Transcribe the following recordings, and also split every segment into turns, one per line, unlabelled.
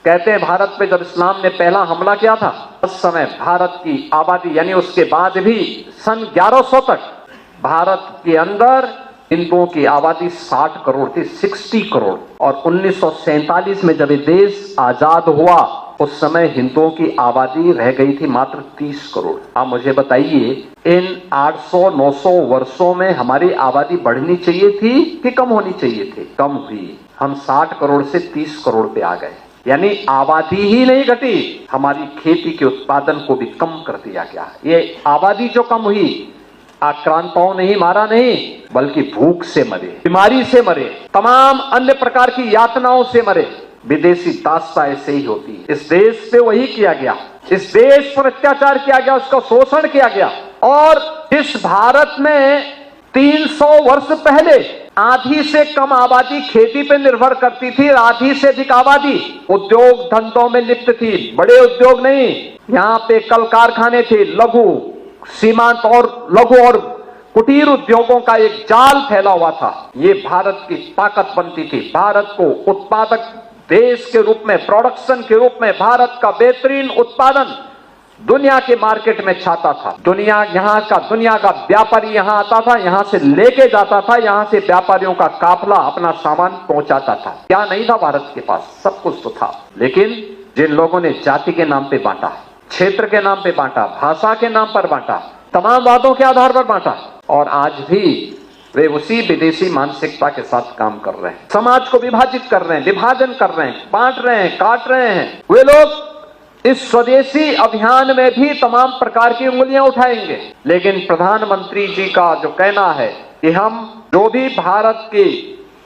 कहते हैं भारत पे जब इस्लाम ने पहला हमला किया था उस समय भारत की आबादी यानी उसके बाद भी सन 1100 तक भारत के अंदर हिंदुओं की आबादी 60 करोड़ थी, 60 करोड़। और 1947 में जब ये देश आजाद हुआ उस समय हिंदुओं की आबादी रह गई थी मात्र 30 करोड़। आप मुझे बताइए इन 800-900 वर्षों में हमारी आबादी बढ़नी चाहिए थी कि कम होनी चाहिए थी? कम हुई। हम 60 करोड़ से 30 करोड़ पे आ गए, यानी आबादी ही नहीं घटी, हमारी खेती के उत्पादन को भी कम कर दिया गया। ये आबादी जो कम हुई आक्रांताओं ने ही मारा नहीं, बल्कि भूख से मरे, बीमारी से मरे, तमाम अन्य प्रकार की यातनाओं से मरे। विदेशी दासता ऐसे ही होती है। इस देश पे वही किया गया, इस देश पर अत्याचार किया गया, उसका शोषण किया गया। और इस भारत में 300 वर्ष पहले आधी से कम आबादी खेती पे निर्भर करती थी, आधी से अधिक आबादी उद्योग धंधों में लिप्त थी। बड़े उद्योग नहीं, यहाँ पे कल कारखाने थे, लघु सीमांत और लघु और कुटीर उद्योगों का एक जाल फैला हुआ था। ये भारत की ताकत बनती थी। भारत को उत्पादक देश के रूप में, प्रोडक्शन के रूप में भारत का बेहतरीन उत्पादन दुनिया के मार्केट में छाता था। दुनिया का व्यापारी यहाँ आता था, यहाँ से लेके जाता था, यहाँ से व्यापारियों का काफला अपना सामान पहुंचाता था। क्या नहीं था भारत के पास? सब कुछ तो था। लेकिन जिन लोगों ने जाति के नाम पे बांटा, क्षेत्र के नाम पे बांटा, भाषा के नाम पर बांटा, तमाम वादों के आधार पर बांटा, और आज भी वे उसी विदेशी मानसिकता के साथ काम कर रहे हैं। समाज को विभाजित कर रहे हैं, विभाजन कर रहे हैं, बांट रहे हैं, काट रहे हैं। वे लोग इस स्वदेशी अभियान में भी तमाम प्रकार की उंगलियां उठाएंगे। लेकिन प्रधानमंत्री जी का जो कहना है कि हम जो भी भारत के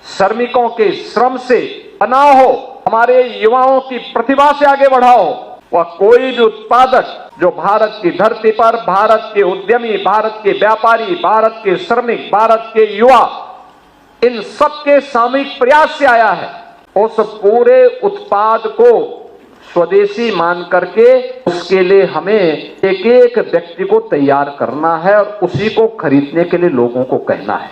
श्रमिकों के श्रम से बना हो, हमारे युवाओं की प्रतिभा से आगे बढ़ाओ, वह कोई भी उत्पादक जो भारत की धरती पर भारत के उद्यमी, भारत के व्यापारी, भारत के श्रमिक, भारत के युवा, इन सबके सामूहिक प्रयास से आया है, उस पूरे उत्पाद को स्वदेशी मान करके उसके लिए हमें एक एक व्यक्ति को तैयार करना है और उसी को खरीदने के लिए लोगों को कहना है।